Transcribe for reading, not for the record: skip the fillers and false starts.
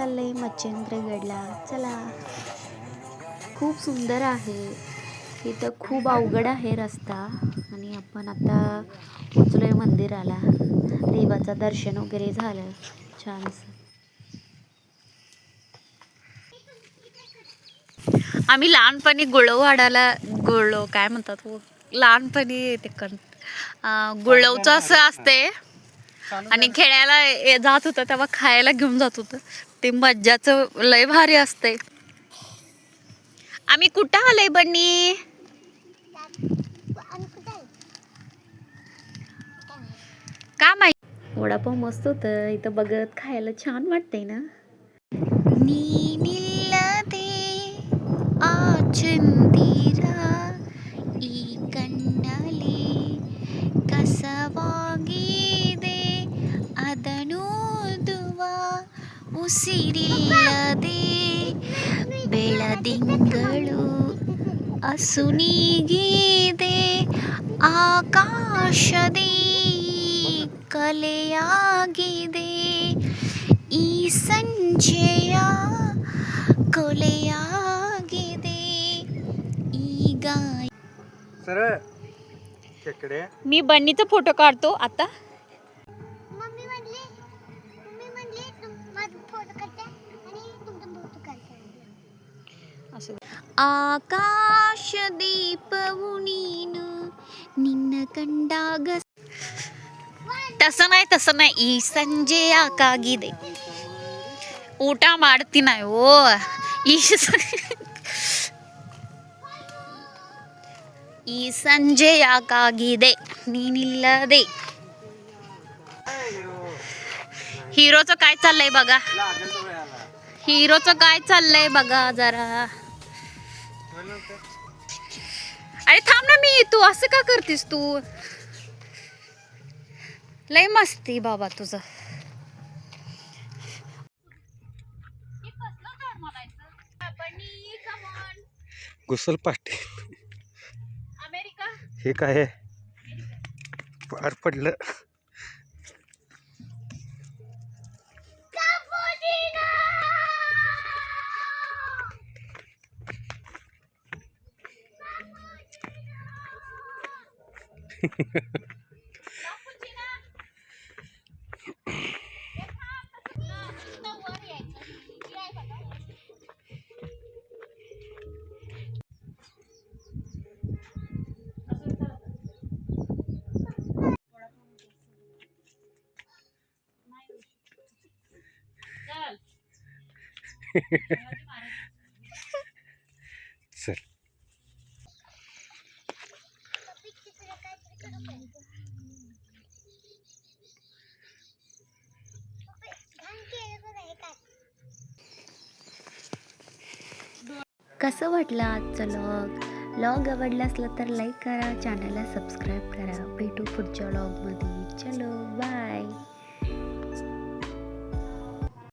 चाललंय मच्छिंद्रगडला. चला, खूप सुंदर आहे. इथं खूप अवघड आहे रस्ता आणि आपण आता पोचलोय मंदिराला. देवाचं दर्शन वगैरे झालं छानसं. आम्ही लहानपणी गुळवाडाला काय म्हणतात लहानपणी ते गुळवचं असं असते आणि खेळायला जात होतं तेव्हा खायला घेऊन जात होतं. ते मज्जाचं लय भारी असते. आम्ही कुठं आलोय बन्नी? का माहिती. वडापाव मस्त होतं इथं. बघत खायला छान वाटतंय ना. ನೀನಿಲ್ಲದೆ ಆ ಚಂದಿರ ಈ ಕಣ್ಣಲ್ಲಿ ಕಸವಾಗಿದೆ ಅದನೂದುವ ಉಸಿರಿಲ್ಲದೆ ಬೆಳದಿಂಗಳು ಅಸುನೀಗಿದೆ ಆಕಾಶದೇ ಕಲೆಯಾಗಿದೆ ಈ ಸಂಜೆಯ ಕೊಲೆಯಾಗಿದೆ ಈಗ. सर इकडे मी बन्नीचा फोटो काढतो आता. मम्मी म्हणली माझा फोटो काढते आणि तुमचा फोटो काढते. ಆಕಾಶ ದೀಪವು ನೀನು ನಿನ್ನ ಕಂಡಾಗ. ತಸನ ಈ ಸಂಜೆ ಯಾಕಾಗಿದೆ ಊಟ ಮಾಡ್ತೀನ. ಓ ಈ ಸಂಜೆ ಯಾಕಾಗಿದೆ ನೀನಿಲ್ಲದೆ. हिरोचं काय चाललंय बघा. हिरोचं काय चाललंय बघा जरा. अरे थांब ना, मी तू असं का करतीस तू. लय मस्ती बाबा तुझं. घुसल पाठी. अमेरिका हे काय आहे पार पडलं. चल कसं वाटलं आजचं लॉग आवडला असलं तर लाईक करा, चॅनलला सबस्क्राईब करा. भेटू पुढच्या लॉगमध्ये. चलो बाय.